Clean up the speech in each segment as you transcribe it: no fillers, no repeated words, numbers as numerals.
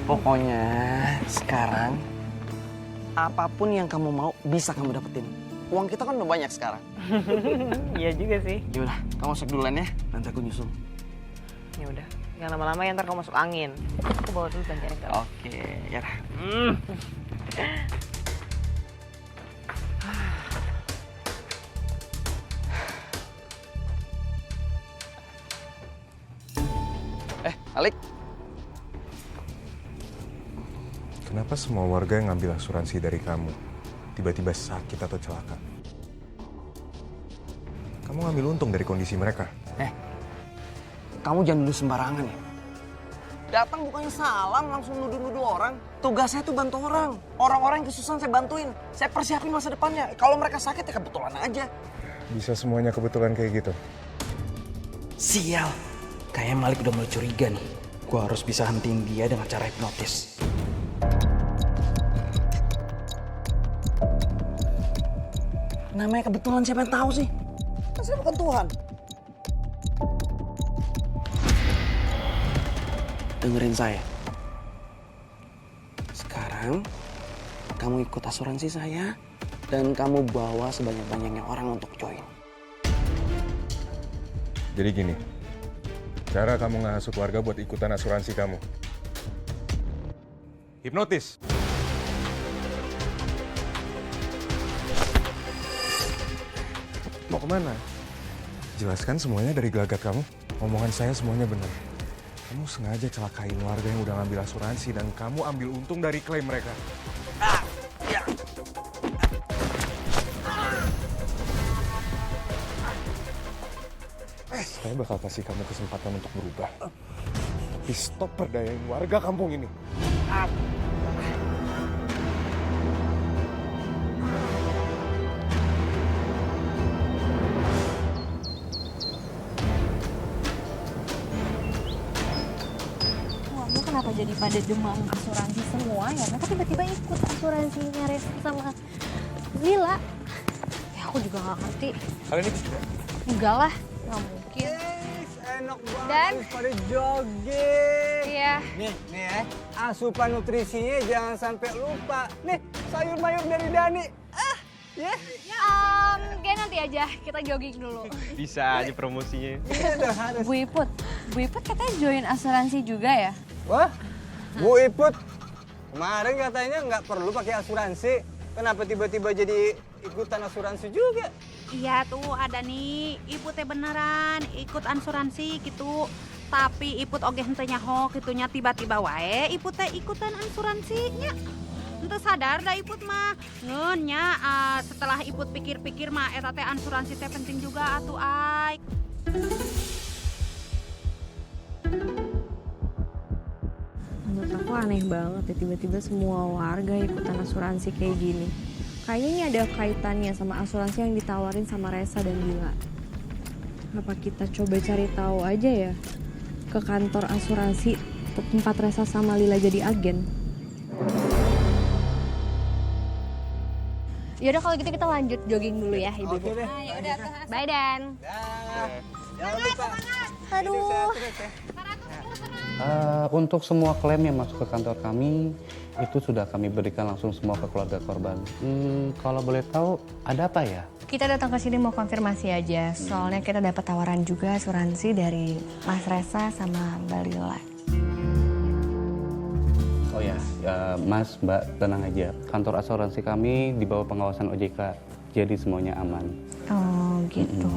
Pokoknya sekarang apapun yang kamu mau bisa kamu dapetin. Uang kita kan udah banyak sekarang. Iya juga sih. Yaudah, kamu masuk duluan ya, nanti aku nyusul. Ya udah, jangan lama-lama ya ntar kamu masuk angin. Aku bawa dulu belanjaan kamu. Oke, ya dah. Alik. Kenapa semua warga yang ngambil asuransi dari kamu tiba-tiba sakit atau celaka? Kamu ngambil untung dari kondisi mereka. Kamu jangan nuduh sembarangan ya. Datang bukannya salam, langsung nuduh-nuduh orang. Tugas saya tuh bantu orang. Orang-orang yang kesusahan saya bantuin. Saya persiapin masa depannya. Kalau mereka sakit ya kebetulan aja. Bisa semuanya kebetulan kayak gitu? Sial. Kayaknya Malik udah mulai curiga nih. Gua harus bisa hentiin dia dengan cara hipnotis. Namanya kebetulan, siapa yang tahu sih? Kan saya bukan Tuhan. Dengerin saya. Sekarang kamu ikut asuransi saya dan kamu bawa sebanyak-banyaknya orang untuk join. Jadi gini, cara kamu ngehasut warga buat ikutan asuransi kamu. Hipnotis. Mau kemana? Jelaskan semuanya dari gelagat kamu. Omongan saya semuanya benar. Kamu sengaja celakain warga yang udah ngambil asuransi dan kamu ambil untung dari klaim mereka. Saya bakal kasih kamu kesempatan untuk berubah. Tapi stop perdayain warga kampung ini. Kamu kenapa jadi pada demam asuransi semua ya? Mereka tiba-tiba ikut asuransinya Reva sama Lila. Ya aku juga gak ngerti. Kalian ikut juga? Enggak lah, gak mungkin. Enak banget Dan? pada jogging. Iya. Nih ya, asupan nutrisinya jangan sampai lupa. Nih, sayur mayur dari Dani. Kayak nanti aja kita jogging dulu. Bisa aja promosinya. Iya dong, harus. Bu Iput katanya join asuransi juga ya? Wah, Bu Iput. Kemarin katanya nggak perlu pakai asuransi. Kenapa tiba-tiba jadi ikutan asuransi juga? Iya tuh ada nih, ibu teh beneran ikut asuransi gitu. Tapi iput oge henteu nyaho kitunya tiba-tiba wae iput teh ikutan asuransinya. Henteu sadar dah iput mah. Ngeun nya setelah iput pikir-pikir mah eta teh asuransi teh penting juga atuh ai. Menurut aku aneh banget ya tiba-tiba semua warga ikutan asuransi kayak gini. Kayaknya ini ada kaitannya sama asuransi yang ditawarin sama Resa dan Lila. Apa kita coba cari tahu aja ya ke kantor asuransi tempat Resa sama Lila jadi agen? Yaudah kalau gitu kita lanjut jogging dulu ya ibu. Oke deh. Bye Dan. Jangan lupa. Aduh. Hidup sehat terus ya. Untuk semua klaim yang masuk ke kantor kami, itu sudah kami berikan langsung semua ke keluarga korban. Kalau boleh tahu, ada apa ya? Kita datang ke sini mau konfirmasi aja. Soalnya kita dapat tawaran juga asuransi dari Mas Resa sama Mbak Lila. Oh ya, Mas, Mbak, tenang aja. Kantor asuransi kami di bawah pengawasan OJK, jadi semuanya aman. Oh gitu.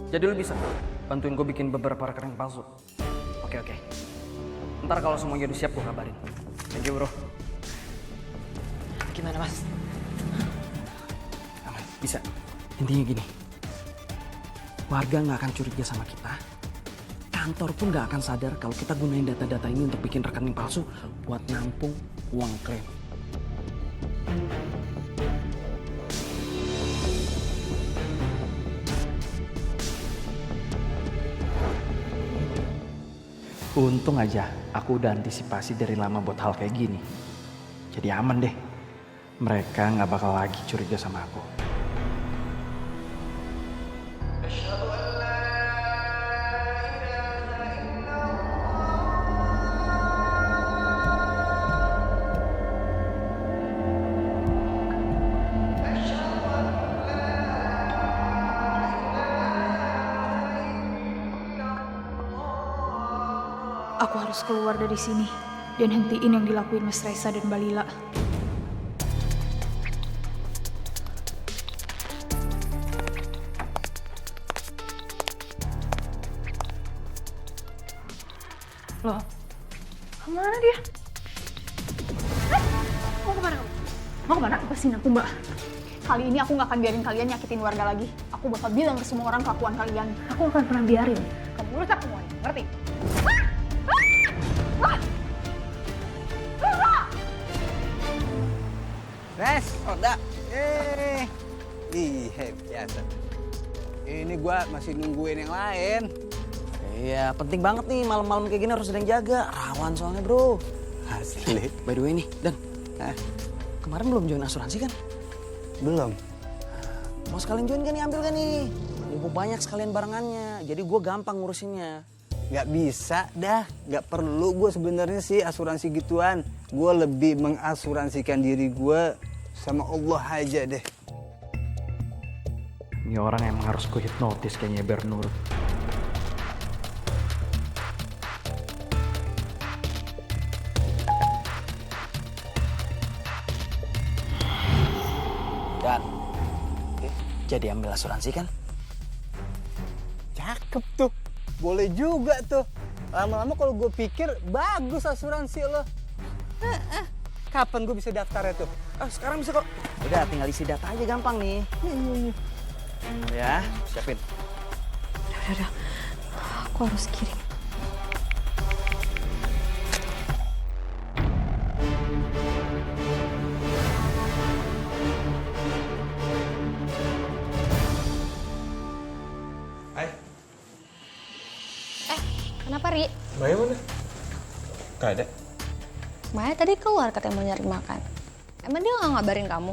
Jadi lu bisa bantuin gue bikin beberapa rekening palsu. Oke. Ntar kalau semuanya udah siap gue kabarin. Thank you bro. Gimana mas? Aman, bisa. Intinya gini. Warga nggak akan curiga sama kita. Kantor pun nggak akan sadar kalau kita gunain data-data ini untuk bikin rekening palsu buat nampung uang klaim. Untung aja aku udah antisipasi dari lama buat hal kayak gini. Jadi aman deh. Mereka nggak bakal lagi curiga sama aku. Aku harus keluar dari sini dan hentiin yang dilakuin Mas Reza dan Mbak Lila. Loh, kemana dia? Mau kemana kamu? Mau kemana? Lepasin aku, Mbak. Kali ini aku nggak akan biarin kalian nyakitin warga lagi. Aku bakal bilang ke semua orang kelakuan kalian. Aku akan pernah biarin kamu rusak semuanya, ngerti? Res, Oda. Iya, biasa. Ini gua masih nungguin yang lain. Iya, penting banget nih malam-malam kayak gini harus ada yang jaga. Rawan soalnya, bro. Asli. By the way nih, Dan. Hah? Kemarin belum join asuransi kan? Belum. Mau sekalian join kan nih, ambil kan nih. Mumpung banyak sekalian barengannya. Jadi gue gampang ngurusinnya. Nggak bisa dah. Nggak perlu gue sebenarnya sih asuransi gituan. Gue lebih mengasuransikan diri gue sama Allah aja deh. Ini orang emang harus gue hipnotis kayaknya biar nurut. Dan, jadi ambil asuransi kan? Cakep tuh. Boleh juga tuh. Lama-lama kalau gue pikir bagus asuransi lo. Kapan gue bisa daftarnya tuh? Sekarang bisa kok. Udah, tinggal isi data aja gampang nih. Ya, siapin. Udah. Aku harus kirim. Kenapa, Ri? Maya mana? Gak ada. Maya tadi keluar katanya mau nyari makan. Emang dia nggak ngabarin kamu?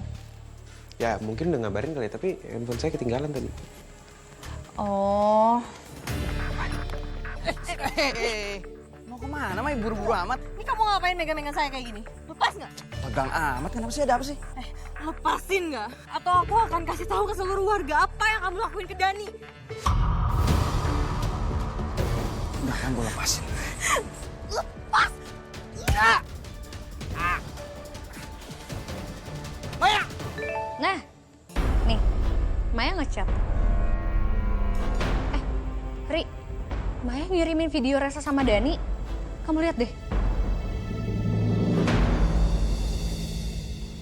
Ya mungkin udah ngabarin kali, tapi handphone saya ketinggalan tadi. Oh, Mau kemana, Mai? Buru-buru amat. Ini kamu ngapain megang-megang saya kayak gini? Lepas nggak? Pegang amat, kenapa sih? Ada apa sih? Lepasin nggak? Atau aku akan kasih tahu ke seluruh warga apa yang kamu lakuin ke Dani. Udah kan gue lepasin. Lepas! nah, nih, Maya ngechat. Ri, Maya ngirimin video Reza sama Dani. Kamu lihat deh.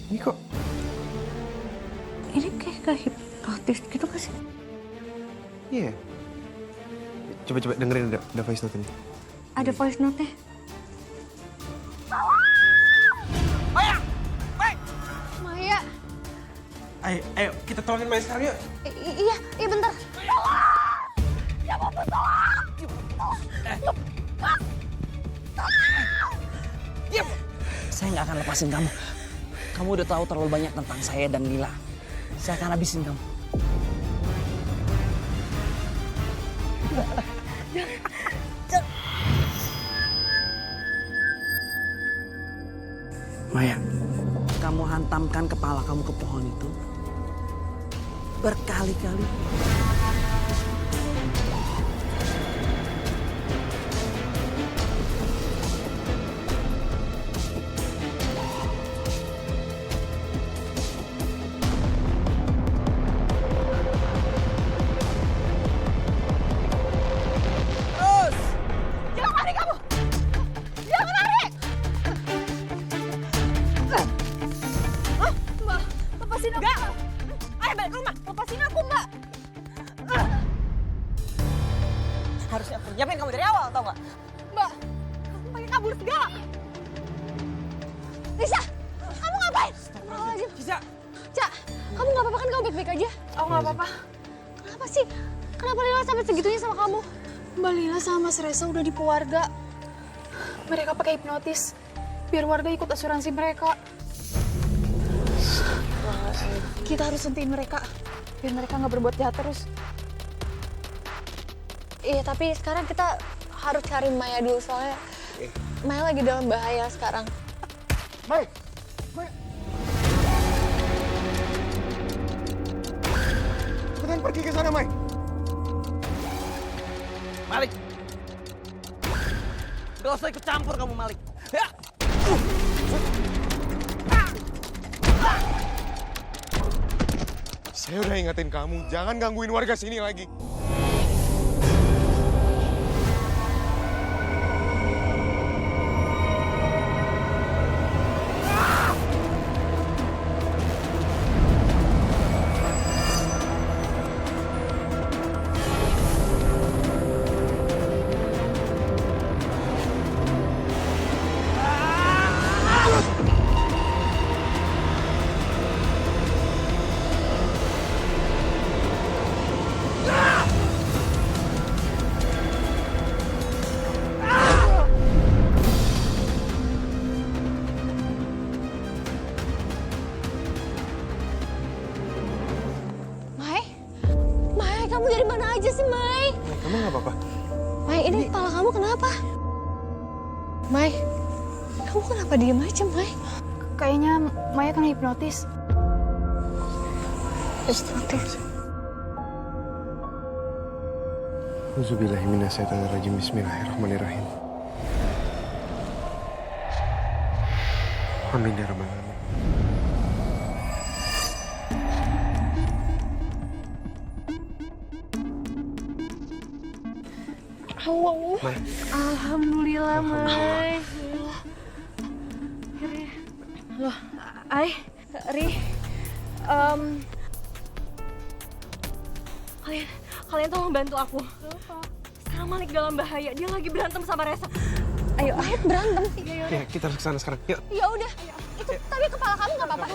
Ini kok Ini kayak hipnotis gitu kan sih? iya. Coba dengerin, ada voice note ini. Ada voice note-nya. Maya! Ayo kita tolongin Maya sekarang yuk. Iya bentar. Saya nggak akan lepasin kamu. Kamu udah tahu terlalu banyak tentang saya dan Lila. Saya akan habisin kamu. Maya, kamu hantamkan kepala kamu ke pohon itu berkali-kali. Jangan lari kamu! Jangan lari! Mbak, lepasin aku. Enggak! Ayo balik ke rumah, lepasin aku, Mbak. Harusnya aku jamin kamu dari awal, tau gak? Mbak, kamu pakai kabur segala. Lisa, kamu ngapain? Bisa. Cak, kamu nggak apa-apa kan? Kamu baik-baik aja? Aku nggak apa-apa. Kenapa sih? Kenapa Lila sampai segitunya sama kamu? Mbak Lila sama Mas Reza udah di warga. Mereka pakai hipnotis. Biar warga ikut asuransi mereka. Kita harus hentiin mereka. Biar mereka nggak berbuat jahat terus. Iya, tapi sekarang kita harus cari Maya dulu soalnya Maya lagi dalam bahaya sekarang. Mai! Cepetan pergi ke sana, Mai! Malik. Gak usah ikut campur kamu, Malik. Ya. Saya udah ingetin kamu, jangan gangguin warga sini lagi. Mai, kamu dari mana aja sih, Mai? Mai, kamu nggak apa-apa? Mai, ini kepala kamu kenapa? Mai, kamu kenapa diem aja, Mai? Kayaknya Maya kena hipnotis. Hipnotis? Auzubillahi minasyaitonirrajim. Bismillahirrahmanirrahim. Amin ya rabbal alamin. Mai. Alhamdulillah, Mai. Loh, Ai, Ri, kalian tolong bantu aku. Sekarang Malik dalam bahaya, dia lagi berantem sama Resa. Ayo, ayo berantem. Ya, kita harus ke sana sekarang. Yuk. Ya udah, itu tapi kepala kamu nggak apa-apa.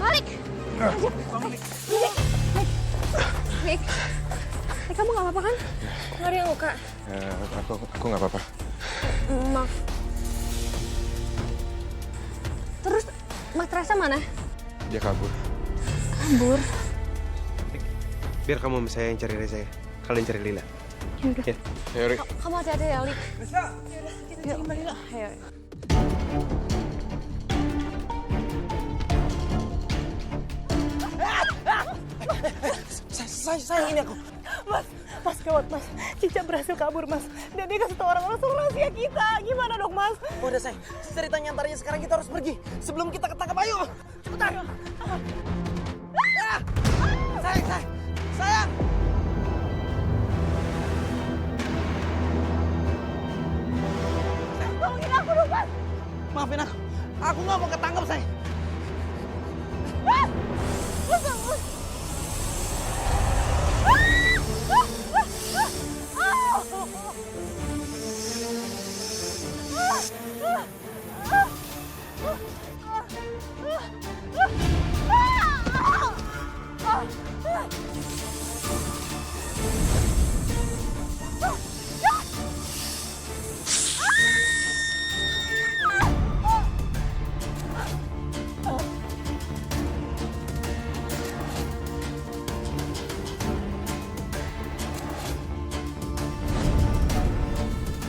Malik! Mik, kamu nggak apa-apa kan? Nggak ada yang luka? Aku nggak apa-apa. Maaf. Terus Mas Resa mana? Dia kabur. Kabur? Biar kamu sama saya yang cari Reza ya. Kalian cari Lila. Yaudah. Ya. Ayo, Ri. Kamu hati-hati ya, Lik. Bisa. Yaudah, kita cari Mbak Lila. Ayo. Saya ini aku. Mas gawat mas, Cica berhasil kabur mas. Dan dia kasih tau orang-orang soal rahasia kita. Gimana dong mas? Udah say, ceritanya antaranya sekarang kita harus pergi. Sebelum kita ketangkap, ayo. Cepetan. Sayang. Sayang. Tolongin aku dong mas. Maafin aku. Aku nggak mau ketangkap, say. Mas!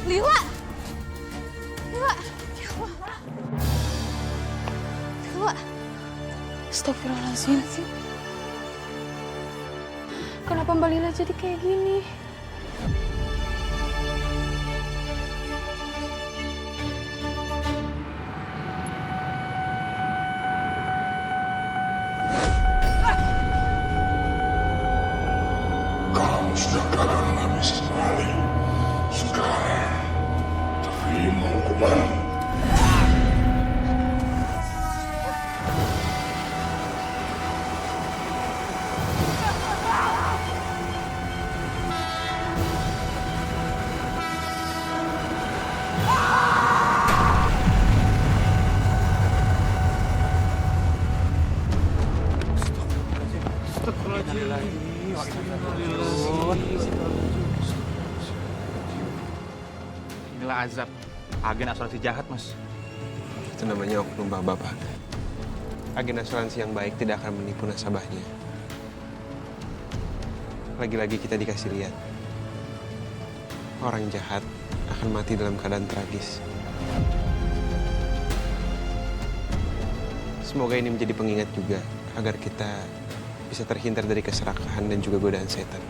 Lila! Lila! Lila! Astagfirullahaladzim. Kenapa Mbak Lila jadi kayak gini? Kamu sudah gagal menghabisi Malik. Sekarang, terima hukuman. azab. Agen asuransi jahat, Mas. Itu namanya oknum bapak. Agen asuransi yang baik tidak akan menipu nasabahnya. Lagi-lagi kita dikasih lihat. Orang jahat akan mati dalam keadaan tragis. Semoga ini menjadi pengingat juga agar kita bisa terhindar dari keserakahan dan juga godaan setan.